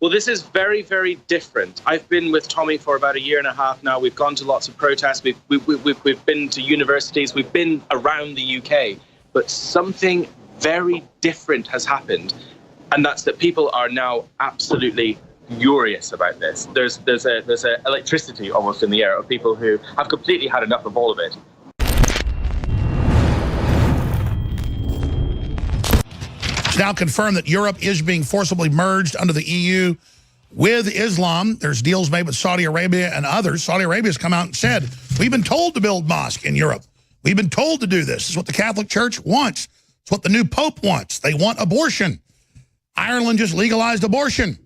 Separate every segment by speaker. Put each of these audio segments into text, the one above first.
Speaker 1: Well, this is very, very different. I've been with Tommy for about 1.5 years now. We've gone to lots of protests. We've been to universities. We've been around the UK. But something very different has happened. And that's that people are now absolutely furious about this. There's a electricity almost in the air of people who have completely had enough of all of it.
Speaker 2: It's now confirmed that Europe is being forcibly merged under the EU with Islam. There's deals made with Saudi Arabia and others. Saudi Arabia has come out and said, we've been told to build mosques in Europe. We've been told to do this. It's what the Catholic Church wants. It's what the new Pope wants. They want abortion. Ireland just legalized abortion.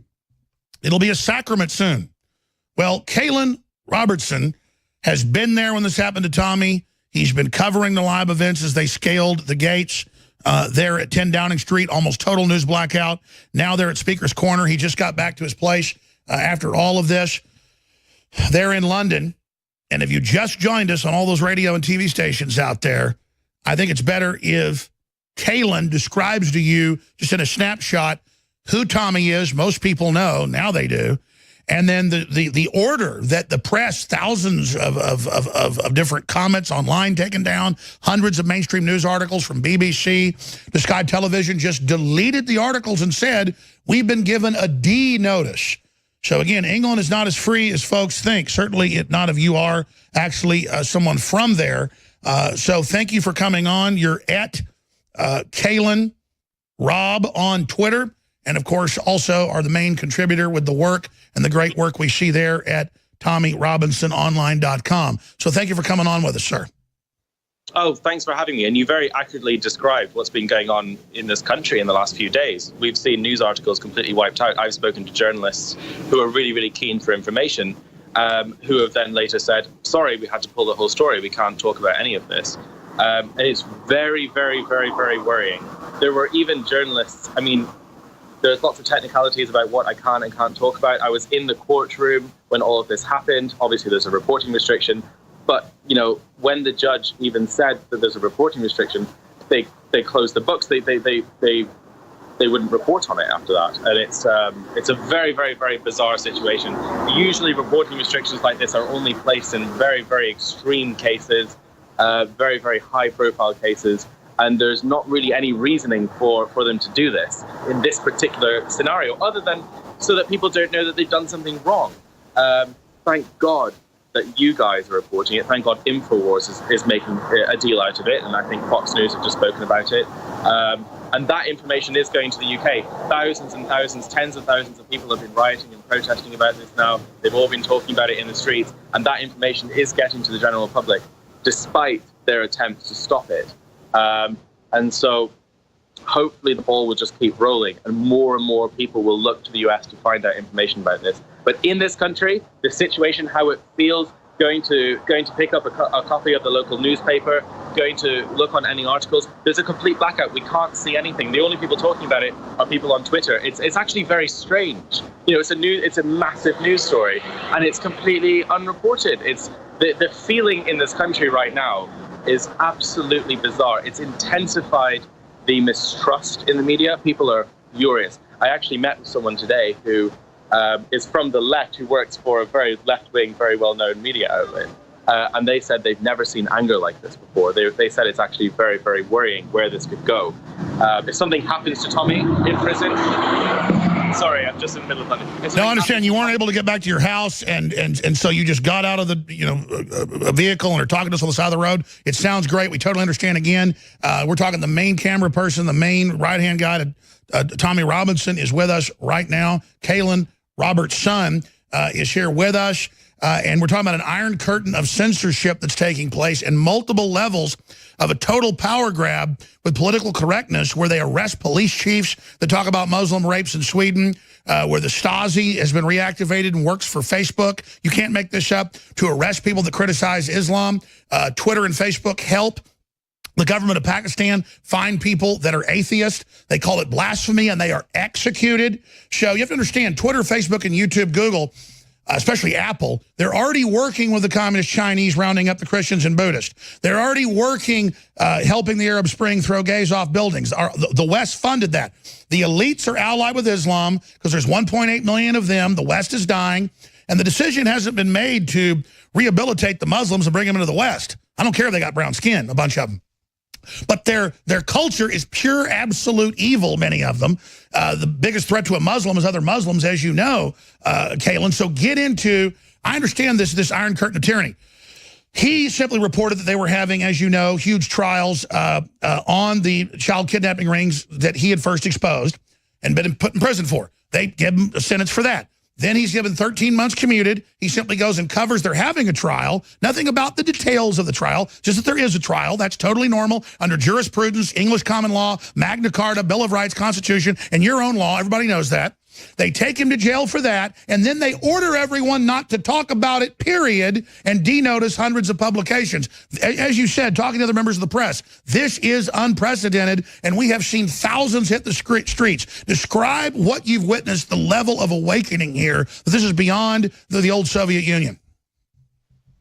Speaker 2: It'll be a sacrament soon. Well, Kalen Robertson has been there when this happened to Tommy. He's been covering the live events as they scaled the gates there at 10 Downing Street, almost total news blackout. Now they're at Speaker's Corner. He just got back to his place after all of this. They're in London. And if you just joined us on all those radio and TV stations out there, I think it's better if Kalen describes to you, just in a snapshot, who Tommy is. Most people know, now they do. And then the order that the press, thousands of different comments online taken down, hundreds of mainstream news articles from BBC to Sky Television just deleted the articles and said, we've been given a D notice. So again, England is not as free as folks think. Certainly not if you are actually someone from there. So thank you for coming on. You're at Kalen Rob on Twitter. And, of course, also are the main contributor with the work and the great work we see there at TommyRobinsonOnline.com. So thank you for coming on with us, sir.
Speaker 1: Oh, thanks for having me. And you very accurately described what's been going on in this country in the last few days. We've seen news articles completely wiped out. I've spoken to journalists who are really, really keen for information, who have then later said, sorry, we had to pull the whole story. We can't talk about any of this. And it's very, very, very, very worrying. There were even journalists, I mean, there's lots of technicalities about what I can and can't talk about. I was in the courtroom when all of this happened. Obviously, there's a reporting restriction. But, you know, when the judge even said that there's a reporting restriction, they closed the books. They wouldn't report on it after that. And it's a very, very, very bizarre situation. Usually reporting restrictions like this are only placed in very, very extreme cases, very, very high profile cases. And there's not really any reasoning for them to do this in this particular scenario, other than so that people don't know that they've done something wrong. Thank God that you guys are reporting it. Thank God InfoWars is making a deal out of it. And I think Fox News have just spoken about it. And that information is going to the UK. Thousands and thousands, tens of thousands of people have been rioting and protesting about this now. They've all been talking about it in the streets. And that information is getting to the general public, despite their attempts to stop it. And so hopefully the ball will just keep rolling and more people will look to the US to find out information about this. But in this country, the situation, how it feels, going to pick up a copy of the local newspaper, going to look on any articles, there's a complete blackout. We can't see anything. The only people talking about it are people on Twitter. It's actually very strange. You know, it's a massive news story and it's completely unreported. It's the feeling in this country right now is absolutely bizarre. It's intensified the mistrust in the media. People are furious. I actually met someone today who is from the left, who works for a very left-wing, very well-known media outlet. And they said they've never seen anger like this before. They said it's actually very, very worrying where this could go. If something happens to Tommy in prison, sorry, I'm just in the middle of London.
Speaker 2: No, I understand you weren't able to get back to your house, and so you just got out of the a vehicle and are talking to us on the side of the road. It sounds great. We totally understand. Again, we're talking the main camera person, the main right-hand guy. Tommy Robinson is with us right now. Kalen Robert's son is here with us. And we're talking about an iron curtain of censorship that's taking place and multiple levels of a total power grab with political correctness, where they arrest police chiefs that talk about Muslim rapes in Sweden, where the Stasi has been reactivated and works for Facebook. You can't make this up. To arrest people that criticize Islam. Twitter and Facebook help the government of Pakistan find people that are atheists. They call it blasphemy, and they are executed. So you have to understand, Twitter, Facebook, and YouTube, Google, especially Apple, they're already working with the communist Chinese, rounding up the Christians and Buddhists. They're already working, helping the Arab Spring throw gays off buildings. The West funded that. The elites are allied with Islam because there's 1.8 million of them. The West is dying. And the decision hasn't been made to rehabilitate the Muslims and bring them into the West. I don't care if they got brown skin, a bunch of them. But their culture is pure, absolute evil, many of them. The biggest threat to a Muslim is other Muslims, as you know, Kaylin. So get into, I understand this Iron Curtain of tyranny. He simply reported that they were having, as you know, huge trials on the child kidnapping rings that he had first exposed and been put in prison for. They give him a sentence for that. Then he's given 13 months commuted. He simply goes and covers they're having a trial. Nothing about the details of the trial, just that there is a trial. That's totally normal under jurisprudence, English common law, Magna Carta, Bill of Rights, Constitution, and your own law. Everybody knows that. They take him to jail for that, and then they order everyone not to talk about it, period, and denotice hundreds of publications. As you said, talking to other members of the press, this is unprecedented, and we have seen thousands hit the streets. Describe what you've witnessed, the level of awakening here, that this is beyond the old Soviet Union.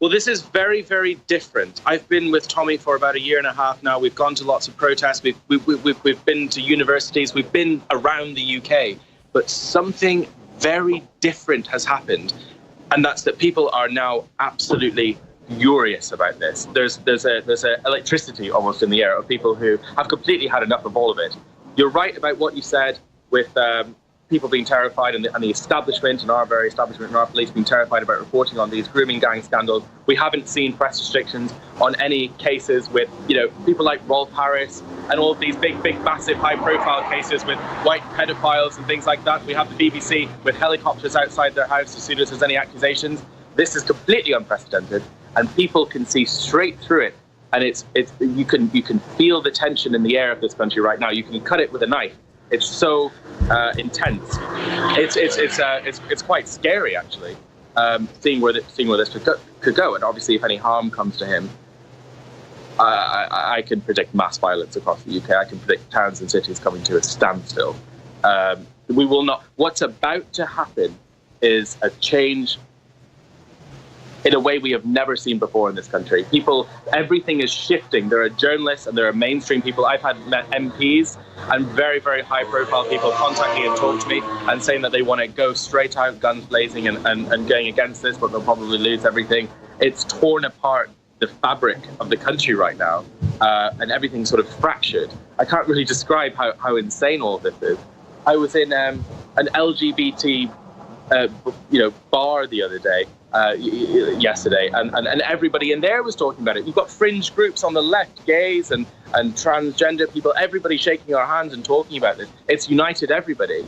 Speaker 1: Well, this is very, very different. I've been with Tommy for about a year and a half now. We've gone to lots of protests. We've been to universities. We've been around the UK. But something very different has happened, and that's that people are now absolutely furious about this. There's a electricity almost in the air of people who have completely had enough of all of it. You're right about what you said with people being terrified, and the establishment, and our very establishment and our police being terrified about reporting on these grooming gang scandals. We haven't seen press restrictions on any cases with, people like Rolf Harris and all of these big, massive, high-profile cases with white pedophiles and things like that. We have the BBC with helicopters outside their house as soon as there's any accusations. This is completely unprecedented, and people can see straight through it. And you can feel the tension in the air of this country right now. You can cut it with a knife. It's so intense. It's quite scary, actually, seeing where this could go. And obviously, if any harm comes to him, I can predict mass violence across the UK. I can predict towns and cities coming to a standstill. We will not. What's about to happen is a change in a way we have never seen before in this country. Everything is shifting. There are journalists and there are mainstream people. I've met MPs and very, very high-profile people contact me and talk to me and saying that they want to go straight out, guns blazing, and going against this, but they'll probably lose everything. It's torn apart the fabric of the country right now, and everything's sort of fractured. I can't really describe how insane all of this is. I was in an LGBT bar the other day, yesterday, and everybody in there was talking about it. You've got fringe groups on the left, gays and transgender people, everybody shaking our hands and talking about this. It's united everybody.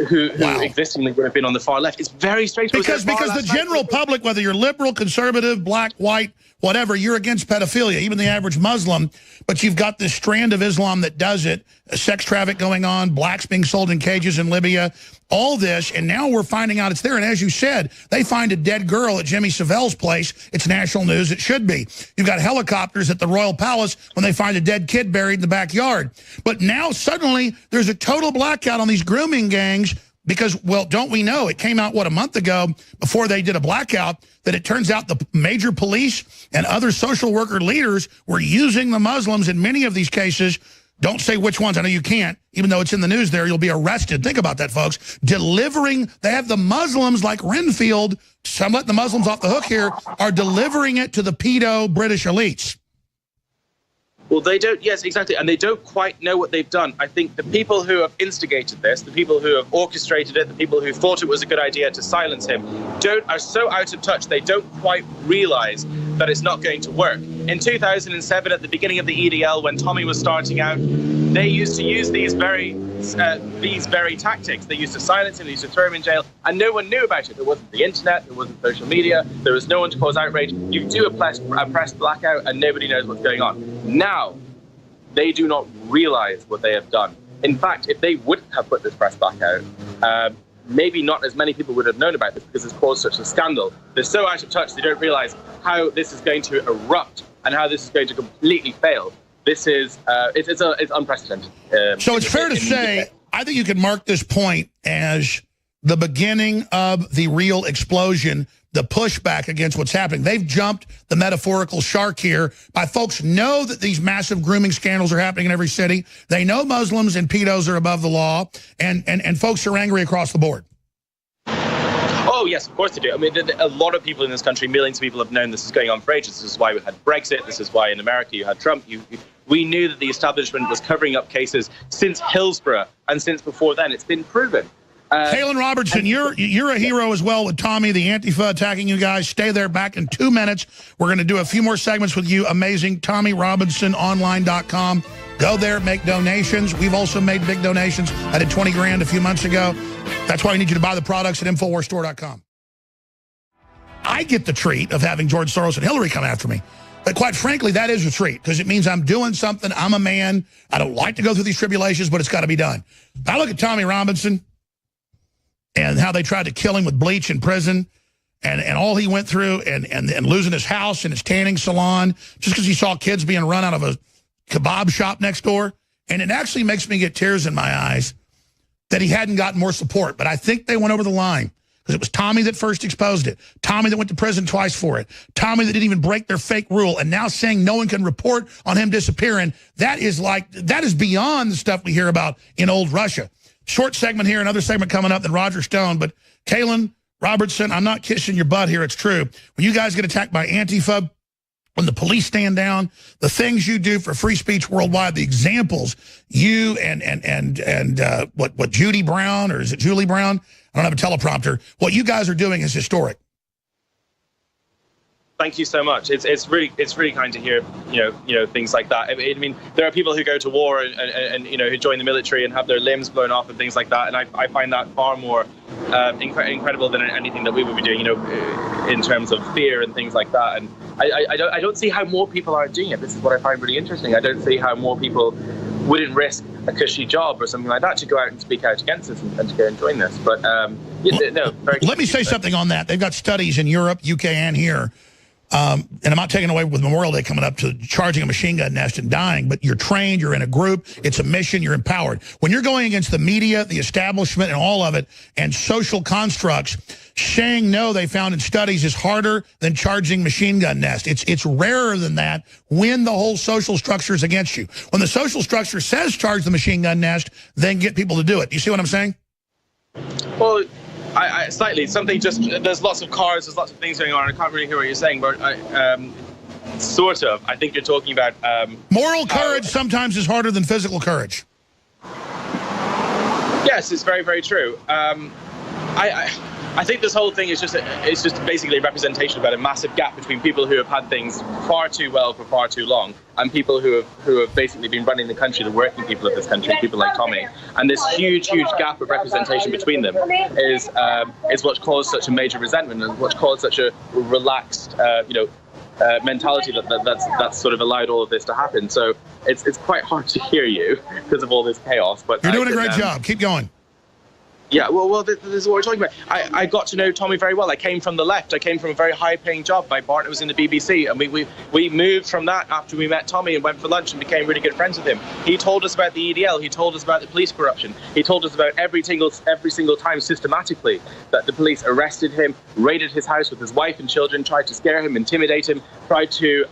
Speaker 1: Who existingly would have been on the far left. It's very strange.
Speaker 2: Because the general public, whether you're liberal, conservative, black, white, whatever, you're against pedophilia, even the average Muslim, but you've got this strand of Islam that does it, sex traffic going on, blacks being sold in cages in Libya, all this, and now we're finding out it's there. And as you said, they find a dead girl at Jimmy Savelle's place. It's national news. It should be. You've got helicopters at the Royal Palace when they find a dead kid buried in the backyard. But now suddenly there's a total blackout on these grooming gangs because, well, don't we know, it came out, a month ago before they did a blackout, that it turns out the major police and other social worker leaders were using the Muslims in many of these cases. Don't say which ones. I know you can't. Even though it's in the news there, you'll be arrested. Think about that, folks. They have the Muslims like Renfield, some let the Muslims off the hook here, are delivering it to the pedo British elites.
Speaker 1: Well, they don't, yes, exactly, and they don't quite know what they've done. I think the people who have instigated this, the people who have orchestrated it, the people who thought it was a good idea to silence him, are so out of touch, they don't quite realize that it's not going to work. In 2007, at the beginning of the EDL, when Tommy was starting out, they used to use these very tactics. They used to silence him, they used to throw him in jail, and no one knew about it. There wasn't the internet, there wasn't social media, there was no one to cause outrage. You do a press blackout and nobody knows what's going on. Now, they do not realize what they have done. In fact, if they wouldn't have put this press blackout, maybe not as many people would have known about this because it's caused such a scandal. They're so out of touch, they don't realize how this is going to erupt and how this is going to completely fail. This is, it's unprecedented.
Speaker 2: So it's fair to say, I think you can mark this point as the beginning of the real explosion, the pushback against what's happening. They've jumped the metaphorical shark here by folks know that these massive grooming scandals are happening in every city. They know Muslims and pedos are above the law, and folks are angry across the board.
Speaker 1: Oh, yes, of course they do. I mean, a lot of people in this country, millions of people have known this is going on for ages. This is why we had Brexit. This is why in America you had Trump. We knew that the establishment was covering up cases since Hillsborough, and since before then. It's been proven.
Speaker 2: Kaylin Robertson, you're a hero as well with Tommy, the Antifa attacking you guys. Stay there. Back in 2 minutes. We're going to do a few more segments with you. Amazing. TommyRobinsonOnline.com. Go there, make donations. We've also made big donations. I did 20 grand a few months ago. That's why I need you to buy the products at InfoWarsStore.com. I get the treat of having George Soros and Hillary come after me. But quite frankly, that is a treat because it means I'm doing something. I'm a man. I don't like to go through these tribulations, but it's got to be done. I look at Tommy Robinson and how they tried to kill him with bleach in prison and all he went through and losing his house and his tanning salon just because he saw kids being run out of a kebab shop next door. And it actually makes me get tears in my eyes that he hadn't gotten more support. But I think they went over the line because it was Tommy that first exposed it. Tommy that went to prison twice for it. Tommy that didn't even break their fake rule. And now saying no one can report on him disappearing. That is beyond the stuff we hear about in old Russia. Short segment here, another segment coming up, then Roger Stone. But Kaylin Robertson, I'm not kissing your butt here. It's true. When you guys get attacked by Antifa, when the police stand down, the things you do for free speech worldwide, the examples you and what Judy Brown, or is it Julie Brown? I don't have a teleprompter. What you guys are doing is historic.
Speaker 1: Thank you so much. It's really kind to hear things like that. I mean, there are people who go to war and who join the military and have their limbs blown off and things like that, and I find that far more incredible than anything that we would be doing, in terms of fear and things like that. And I don't see how more people aren't doing it. This is what I find really interesting. I don't see how more people wouldn't risk a cushy job or something like that to go out and speak out against this and to go and join this. But
Speaker 2: let me say something on that. They've got studies in Europe, UK, and here. And I'm not taking away with Memorial Day coming up to charging a machine gun nest and dying, but you're trained, you're in a group, it's a mission, you're empowered. When you're going against the media, the establishment, and all of it, and social constructs, saying no, they found in studies, is harder than charging machine gun nest. It's rarer than that when the whole social structure is against you. When the social structure says charge the machine gun nest, then get people to do it. You see what I'm saying?
Speaker 1: Well, I slightly, something just, there's lots of cars, there's lots of things going on. I can't really hear what you're saying, but sort of. I think you're talking about...
Speaker 2: moral courage sometimes is harder than physical courage.
Speaker 1: Yes, it's very, very true. I think this whole thing is just basically a representation about a massive gap between people who have had things far too well for far too long and people who have basically been running the country, the working people of this country, people like Tommy. And this huge gap of representation between them is what's caused such a major resentment and what's caused such a relaxed, mentality that's sort of allowed all of this to happen. So it's quite hard to hear you because of all this chaos. But
Speaker 2: you're doing a great job. Keep going.
Speaker 1: Yeah, well, this is what we're talking about. I got to know Tommy very well. I came from the left. I came from a very high-paying job. My partner was in the BBC, and we moved from that after we met Tommy and went for lunch and became really good friends with him. He told us about the EDL. He told us about the police corruption. He told us about every single time systematically that the police arrested him, raided his house with his wife and children, tried to scare him, intimidate him, tried to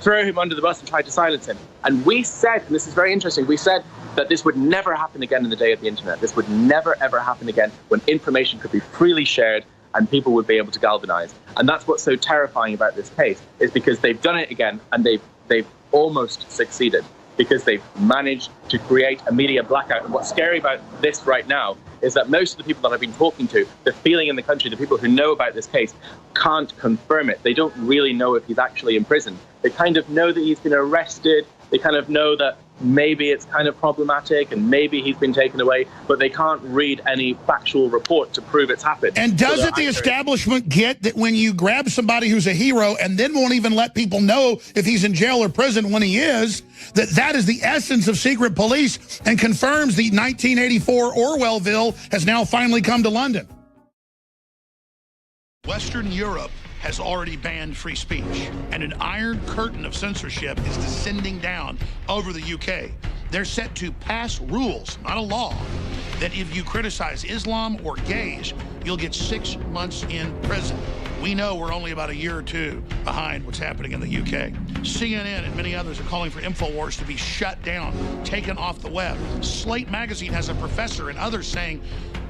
Speaker 1: throw him under the bus and tried to silence him. And we said, and this is very interesting, we said that this would never happen again in the day of the internet. This would never, ever happen again when information could be freely shared and people would be able to galvanize. And that's what's so terrifying about this case, is because they've done it again and they've almost succeeded, because they've managed to create a media blackout. And what's scary about this right now is that most of the people that I've been talking to, the feeling in the country, the people who know about this case, can't confirm it. They don't really know if he's actually in prison. They kind of know that he's been arrested. They kind of know that maybe it's kind of problematic and maybe he's been taken away, but they can't read any factual report to prove it's happened.
Speaker 2: And doesn't the establishment get that when you grab somebody who's a hero and then won't even let people know if he's in jail or prison when he is, that is the essence of secret police and confirms the 1984 Orwellville has now finally come to London? Western Europe has already banned free speech, and an iron curtain of censorship is descending down over the UK. They're set to pass rules, not a law, that if you criticize Islam or gays, you'll get 6 months in prison. We know we're only about a year or two behind what's happening in the UK. CNN and many others are calling for InfoWars to be shut down, taken off the web. Slate magazine has a professor and others saying,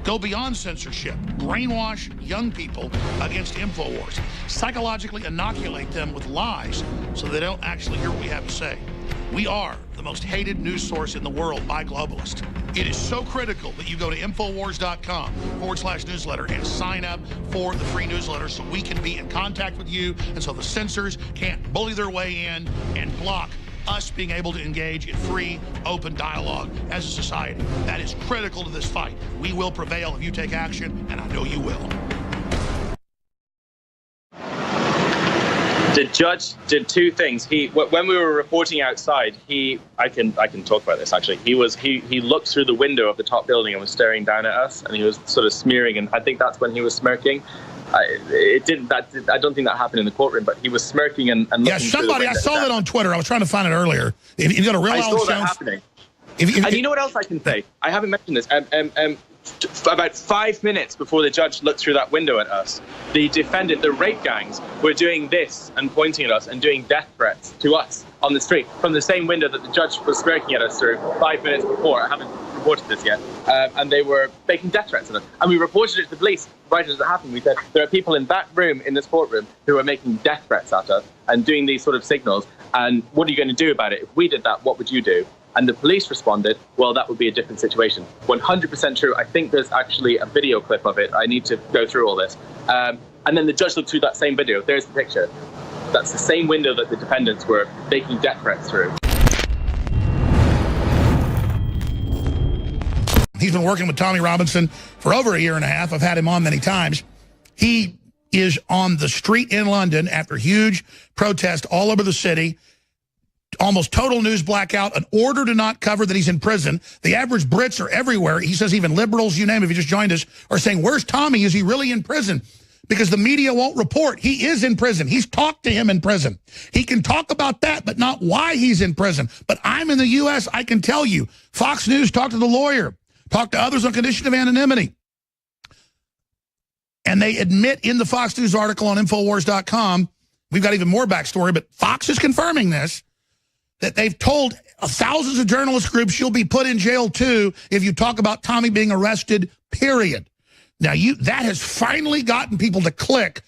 Speaker 2: go beyond censorship, brainwash young people against InfoWars, psychologically inoculate them with lies so they don't actually hear what we have to say. We are the most hated news source in the world by globalists. It is so critical that you go to Infowars.com/newsletter and sign up for the free newsletter so we can be in contact with you and so the censors can't bully their way in and block us being able to engage in free, open dialogue as a society. That is critical to this fight. We will prevail if you take action, and I know you will.
Speaker 1: The judge did two things. When we were reporting outside, I can talk about this actually. He looked through the window of the top building and was staring down at us, and he was sort of smearing, and I think that's when he was smirking. I don't think that happened in the courtroom, but he was smirking and looking.
Speaker 2: Yeah, somebody, I saw that on Twitter. I was trying to find it earlier. If you go to Real
Speaker 1: I
Speaker 2: Alex
Speaker 1: saw that
Speaker 2: Jones,
Speaker 1: happening. And you know what else I can say? I haven't mentioned this. About 5 minutes before the judge looked through that window at us, the rape gangs, were doing this and pointing at us and doing death threats to us on the street from the same window that the judge was smirking at us through 5 minutes before. I haven't reported this yet. And they were making death threats at us. And we reported it to the police right as it happened. We said, there are people in that room, in this courtroom, who are making death threats at us and doing these sort of signals. And what are you going to do about it? If we did that, what would you do? And the police responded, well, that would be a different situation. 100% true. I think there's actually a video clip of it. I need to go through all this. And then the judge looked through that same video. There's the picture. That's the same window that the defendants were making death threats through.
Speaker 2: He's been working with Tommy Robinson for over a year and a half. I've had him on many times. He is on the street in London after huge protest all over the city. Almost total news blackout, an order to not cover that he's in prison. The average Brits are everywhere. He says even liberals, you name it, if you just joined us, are saying, where's Tommy? Is he really in prison? Because the media won't report. He is in prison. He's talked to him in prison. He can talk about that, but not why he's in prison. But I'm in the U.S., I can tell you. Fox News talked to the lawyer, talked to others on condition of anonymity. And they admit in the Fox News article on Infowars.com, we've got even more backstory, but Fox is confirming this, that they've told thousands of journalist groups you'll be put in jail too if you talk about Tommy being arrested, period. Now, that has finally gotten people to click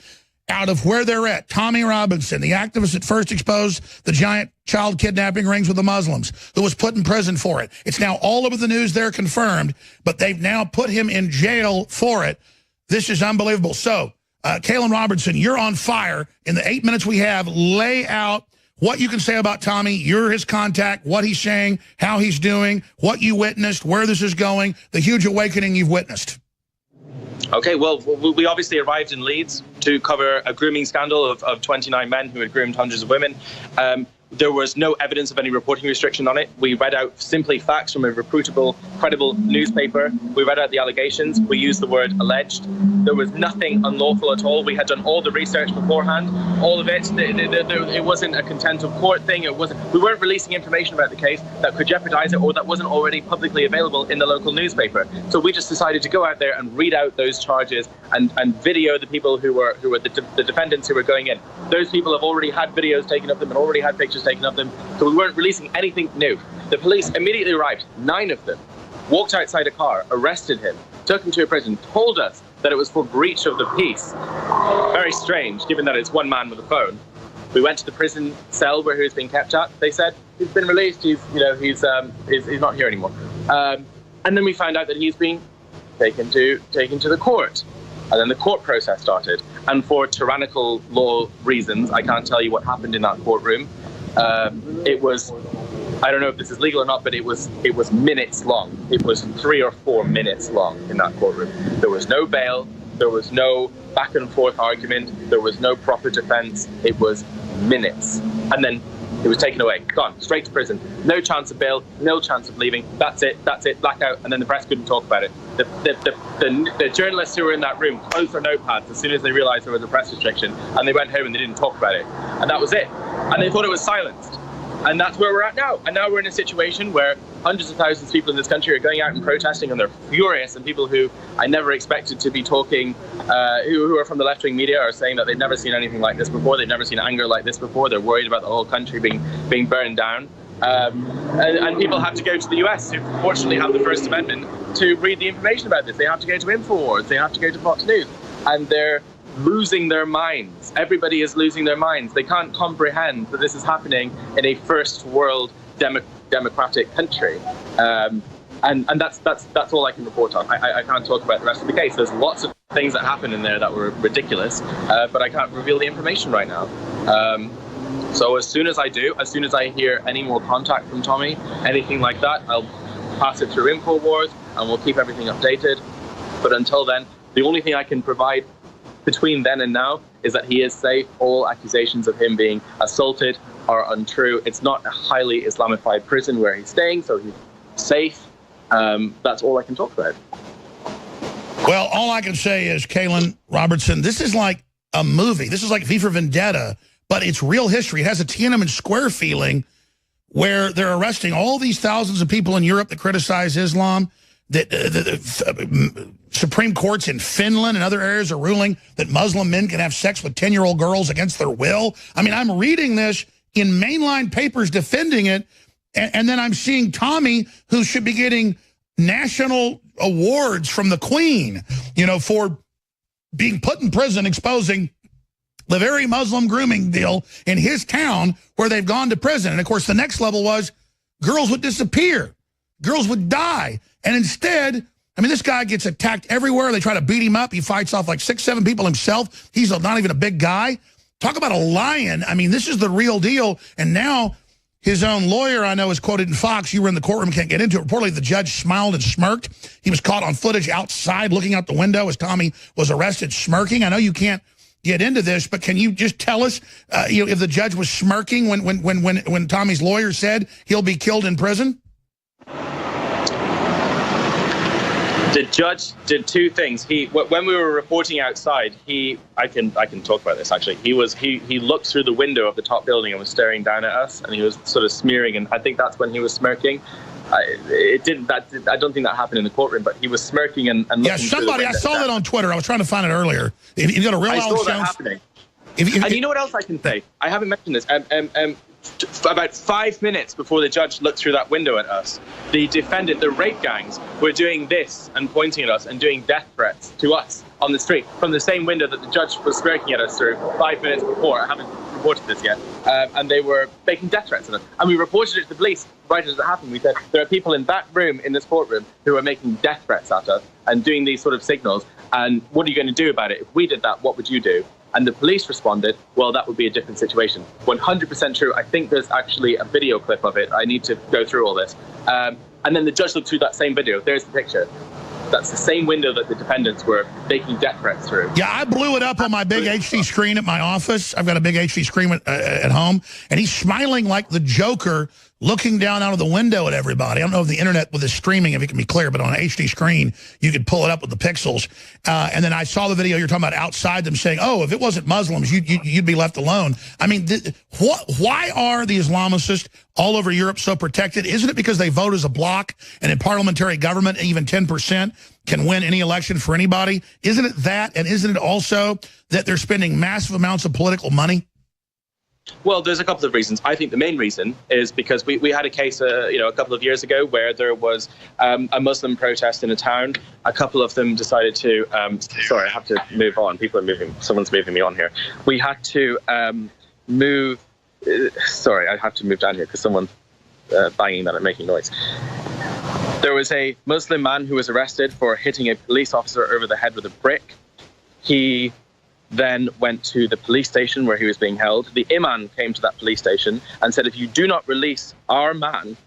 Speaker 2: out of where they're at. Tommy Robinson, the activist that first exposed the giant child kidnapping rings with the Muslims, who was put in prison for it. It's now all over the news, they're confirmed, but they've now put him in jail for it. This is unbelievable. So, Kaylin Robertson, you're on fire. In the 8 minutes we have, lay out what you can say about Tommy. You're his contact, what he's saying, how he's doing, what you witnessed, where this is going, the huge awakening you've witnessed.
Speaker 1: Okay, well, we obviously arrived in Leeds to cover a grooming scandal of 29 men who had groomed hundreds of women. There was no evidence of any reporting restriction on it. We read out simply facts from a reputable, credible newspaper. We read out the allegations. We used the word alleged. There was nothing unlawful at all. We had done all the research beforehand, all of it. It wasn't a contempt of court thing. We weren't releasing information about the case that could jeopardize it or that wasn't already publicly available in the local newspaper. So we just decided to go out there and read out those charges and video the people who were the defendants who were going in. Those people have already had videos taken of them and already had pictures taken of them, so we weren't releasing anything new. The police immediately arrived, 9 of them, walked outside a car, arrested him, took him to a prison, told us that it was for breach of the peace. Very strange, given that it's one man with a phone. We went to the prison cell where he was being kept at. They said he's been released. He's not here anymore. And then we found out that he's being taken to the court. And then the court process started. And for tyrannical law reasons, I can't tell you what happened in that courtroom. It was, I don't know if this is legal or not, but it was minutes long. It was 3 or 4 minutes long in that courtroom. There was no bail. There was no back and forth argument. There was no proper defense. It was minutes. And then he was taken away, gone, straight to prison. No chance of bail, no chance of leaving. That's it, blackout. And then the press couldn't talk about it. The journalists who were in that room closed their notepads as soon as they realized there was a press restriction, and they went home and they didn't talk about it. And that was it. And they thought it was silenced. And that's where we're at now. And now we're in a situation where hundreds of thousands of people in this country are going out and protesting, and they're furious. And people who I never expected to be talking, who are from the left-wing media, are saying that they've never seen anything like this before. They've never seen anger like this before. They're worried about the whole country being burned down. And people have to go to the US, who fortunately have the First Amendment, to read the information about this. They have to go to InfoWars. They have to go to Fox News. And they're losing their minds. Everybody is losing their minds. They can't comprehend that this is happening in a first world democratic country. And that's all I can report on. I can't talk about the rest of the case. There's lots of things that happened in there that were ridiculous, but I can't reveal the information right now. So as soon as I do, as soon as I hear any more contact from Tommy, anything like that, I'll pass it through InfoWars and we'll keep everything updated. But until then, the only thing I can provide between then and now is that he is safe. All accusations of him being assaulted are untrue. It's not a highly Islamified prison where he's staying, so he's safe. That's all I can talk about.
Speaker 2: Well, all I can say is, Kaylin Robertson, this is like a movie. This is like V for Vendetta, but it's real history. It has a Tiananmen Square feeling where they're arresting all these thousands of people in Europe that criticize Islam. That the Supreme Courts in Finland and other areas are ruling that Muslim men can have sex with 10-year-old girls against their will. I mean, I'm reading this in mainline papers defending it, and then I'm seeing Tommy, who should be getting national awards from the Queen, you know, for being put in prison, exposing the very Muslim grooming deal in his town where they've gone to prison. And, of course, the next level was girls would disappear. Girls would die. And instead, I mean, this guy gets attacked everywhere. They try to beat him up. He fights off like 6, 7 people himself. He's not even a big guy. Talk about a lion. I mean, this is the real deal. And now his own lawyer, I know, is quoted in Fox. You were in the courtroom, can't get into it. Reportedly, the judge smiled and smirked. He was caught on footage outside looking out the window as Tommy was arrested, smirking. I know you can't get into this, but can you just tell us, you know, if the judge was smirking when Tommy's lawyer said he'll be killed in prison?
Speaker 1: The judge did two things. When we were reporting outside, I can talk about this actually. He looked through the window of the top building and was staring down at us, and he was sort of smearing, and I think that's when he was smirking. I don't think that happened in the courtroom, but he was smirking and looking. Yeah,
Speaker 2: somebody, I saw that on Twitter. I was trying to find it earlier. If you got a real
Speaker 1: I saw that happening. And you know what else I can say? I haven't mentioned this. About 5 minutes before the judge looked through that window at us, the defendant, the rape gangs, were doing this and pointing at us and doing death threats to us on the street from the same window that the judge was smirking at us through 5 minutes before. I haven't reported this yet. And they were making death threats at us. And we reported it to the police right as it happened. We said, there are people in that room, in this courtroom, who are making death threats at us and doing these sort of signals. And what are you going to do about it? If we did that, what would you do? And the police responded, well, that would be a different situation. 100% true. I think there's actually a video clip of it. I need to go through all this. And then the judge looked through that same video. There's the picture. That's the same window that the defendants were making death threats through.
Speaker 2: Yeah, I blew it up on my big HD screen at my office. I've got a big HD screen at home. And he's smiling like the Joker, looking down out of the window at everybody. I don't know if the internet with the streaming, if it can be clear, but on an HD screen, you could pull it up with the pixels. And then I saw the video you're talking about outside them saying, oh, if it wasn't Muslims, you'd be left alone. I mean, why are the Islamicists all over Europe so protected? Isn't it because they vote as a bloc, and in parliamentary government, even 10% can win any election for anybody? Isn't it that, and isn't it also that they're spending massive amounts of political money?
Speaker 1: Well, there's a couple of reasons. I think the main reason is because we had a case, a couple of years ago where there was a Muslim protest in a town. A couple of them decided to, sorry, I have to move on. People are moving. Someone's moving me on here. We had to move. Sorry, I have to move down here because someone's banging that and making noise. There was a Muslim man who was arrested for hitting a police officer over the head with a brick. He then went to the police station where he was being held. The imam came to that police station and said, if you do not release our man,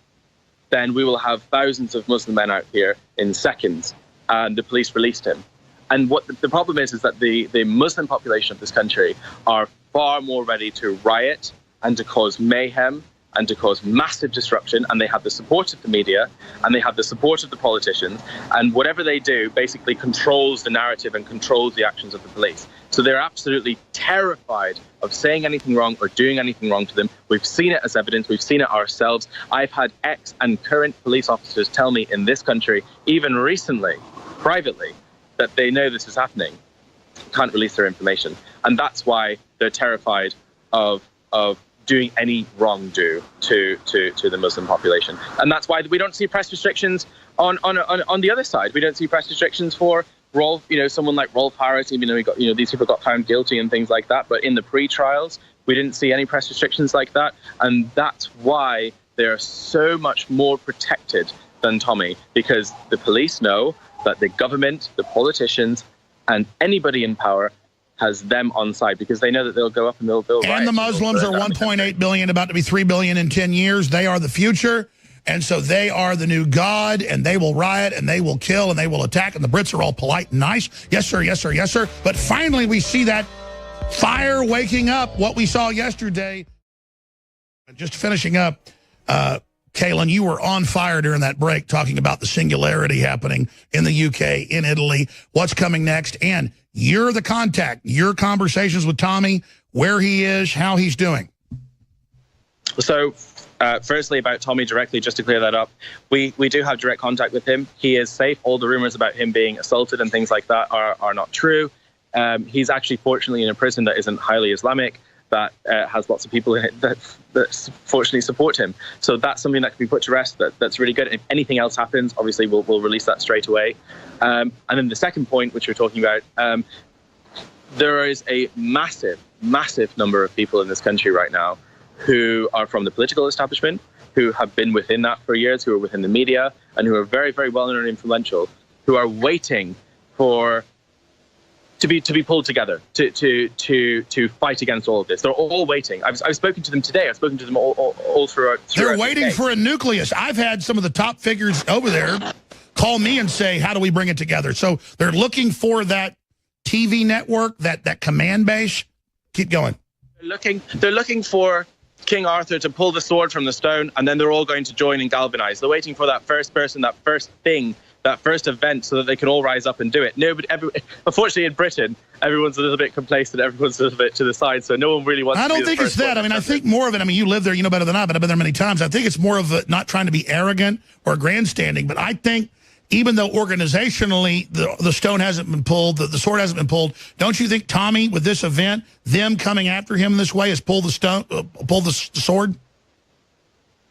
Speaker 1: then we will have thousands of Muslim men out here in seconds. And the police released him. And what the problem is that the Muslim population of this country are far more ready to riot and to cause mayhem and to cause massive disruption, and they have the support of the media and they have the support of the politicians, and whatever they do basically controls the narrative and controls the actions of the police. So they're absolutely terrified of saying anything wrong or doing anything wrong to them. We've seen it as evidence. We've seen it ourselves. I've had ex and current police officers tell me in this country, even recently, privately, that they know this is happening, can't release their information. And that's why they're terrified of doing any wrongdo to the Muslim population. And that's why we don't see press restrictions on the other side. We don't see press restrictions for Rolf, someone like Rolf Harris, even though these people got found guilty and things like that. But in the pre-trials, we didn't see any press restrictions like that. And that's why they're so much more protected than Tommy, because the police know that the government, the politicians, and anybody in power has them on side, because they know that they'll go up and they'll build.
Speaker 2: And the Muslims are 1.8 billion, about to be 3 billion in 10 years. They are the future. And so they are the new God, and they will riot, and they will kill, and they will attack. And the Brits are all polite and nice. Yes, sir, yes, sir, yes, sir. But finally, we see that fire waking up, what we saw yesterday. Just finishing up, Kaylin, you were on fire during that break talking about the singularity happening in the UK, in Italy, what's coming next. And you're the contact, your conversations with Tommy, where he is, how he's doing.
Speaker 1: So firstly, about Tommy directly, just to clear that up, we do have direct contact with him. He is safe. All the rumors about him being assaulted and things like that are not true. He's actually, fortunately, in a prison that isn't highly Islamic, that has lots of people in it that fortunately support him. So that's something that can be put to rest. That's really good. If anything else happens, obviously we'll release that straight away. And then the second point, which we're talking about, there is a massive number of people in this country right now who are from the political establishment, who have been within that for years, who are within the media, and who are very, very well known and influential, who are waiting to be pulled together to fight against all of this. They're all waiting. I've spoken to them today. I've spoken to them all throughout.
Speaker 2: They're waiting for a nucleus. I've had some of the top figures over there call me and say, how do we bring it together? So they're looking for that TV network, that command base. Keep going.
Speaker 1: They're looking for King Arthur to pull the sword from the stone, and then they're all going to join and galvanize. They're waiting for that first person, that first thing, that first event, so that they can all rise up and do it. Unfortunately, in Britain, everyone's a little bit complacent. Everyone's a little bit to the side, so no one really wants.
Speaker 2: I don't think it's that. I mean, I think more of it. I mean, you live there, you know better than I, but I've been there many times. I think it's more of not trying to be arrogant or grandstanding. But I think, even though organizationally the stone hasn't been pulled, the sword hasn't been pulled, don't you think Tommy, with this event, them coming after him this way, has pulled the sword?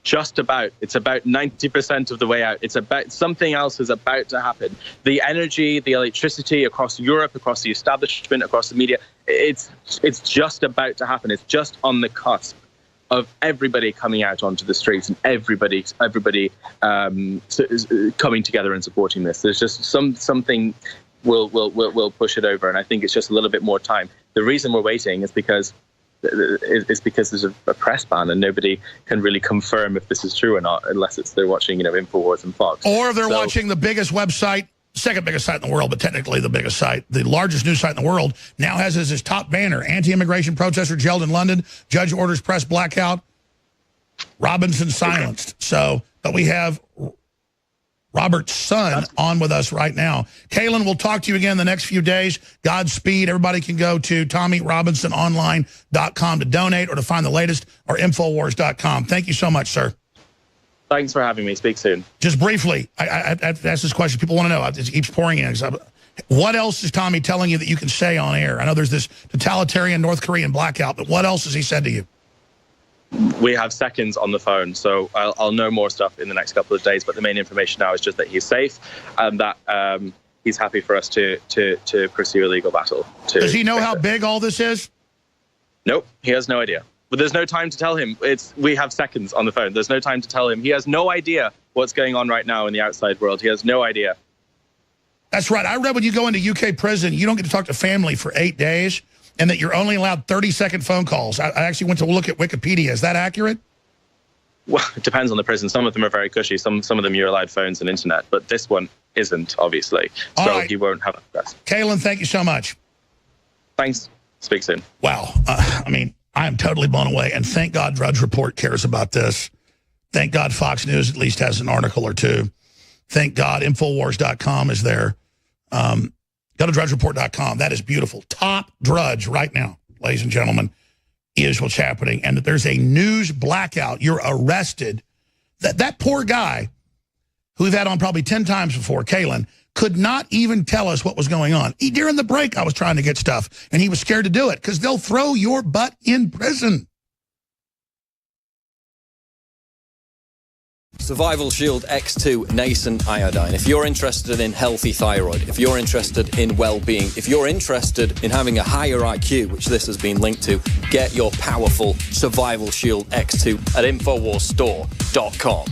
Speaker 1: Just about. It's about 90% of the way out. It's about something else is about to happen. The energy, the electricity across Europe, across the establishment, across the media, it's just about to happen. It's just on the cusp of everybody coming out onto the streets and everybody coming together and supporting this. There's just something will push it over, and I think it's just a little bit more time. The reason we're waiting is because there's a press ban, and nobody can really confirm if this is true or not unless they're watching InfoWars and Fox,
Speaker 2: or if they're watching the biggest website, second biggest site in the world, but technically the biggest site, the largest news site in the world, now has as his top banner, anti-immigration protester jailed in London, judge orders press blackout, Robinson silenced. So, but we have Robert's son on with us right now. Kaylin, we'll talk to you again the next few days. Godspeed. Everybody can go to TommyRobinsonOnline.com to donate or to find the latest, or Infowars.com. Thank you so much, sir.
Speaker 1: Thanks for having me. Speak soon. Just
Speaker 2: briefly, I asked this question. People want to know. It keeps pouring in. What else is Tommy telling you that you can say on air? I know there's this totalitarian North Korean blackout, but what else has he said to you?
Speaker 1: We have seconds on the phone, so I'll know more stuff in the next couple of days. But the main information now is just that he's safe and that he's happy for us to pursue a legal battle.
Speaker 2: Does he know how big all this is?
Speaker 1: Nope, he has no idea. But there's no time to tell him. We have seconds on the phone. There's no time to tell him. He has no idea what's going on right now in the outside world. He has no idea.
Speaker 2: That's right. I read when you go into UK prison, you don't get to talk to family for 8 days, and that you're only allowed 30-second phone calls. I actually went to look at Wikipedia. Is that accurate?
Speaker 1: Well, it depends on the prison. Some of them are very cushy. Some of them you're allowed phones and internet, but this one isn't, obviously. So he won't have access.
Speaker 2: Kaylin, thank you so much.
Speaker 1: Thanks. Speak soon.
Speaker 2: Wow. I mean, I am totally blown away. And thank God Drudge Report cares about this. Thank God Fox News at least has an article or two. Thank God Infowars.com is there. Go to drudgereport.com. That is beautiful. Top Drudge right now, ladies and gentlemen, is what's happening. And that there's a news blackout. You're arrested. That poor guy who we've had on probably 10 times before, Kalen, could not even tell us what was going on. During the break, I was trying to get stuff, and he was scared to do it because they'll throw your butt in prison.
Speaker 3: Survival Shield X2 Nascent Iodine. If you're interested in healthy thyroid, if you're interested in well-being, if you're interested in having a higher IQ, which this has been linked to, get your powerful Survival Shield X2 at InfoWarsStore.com.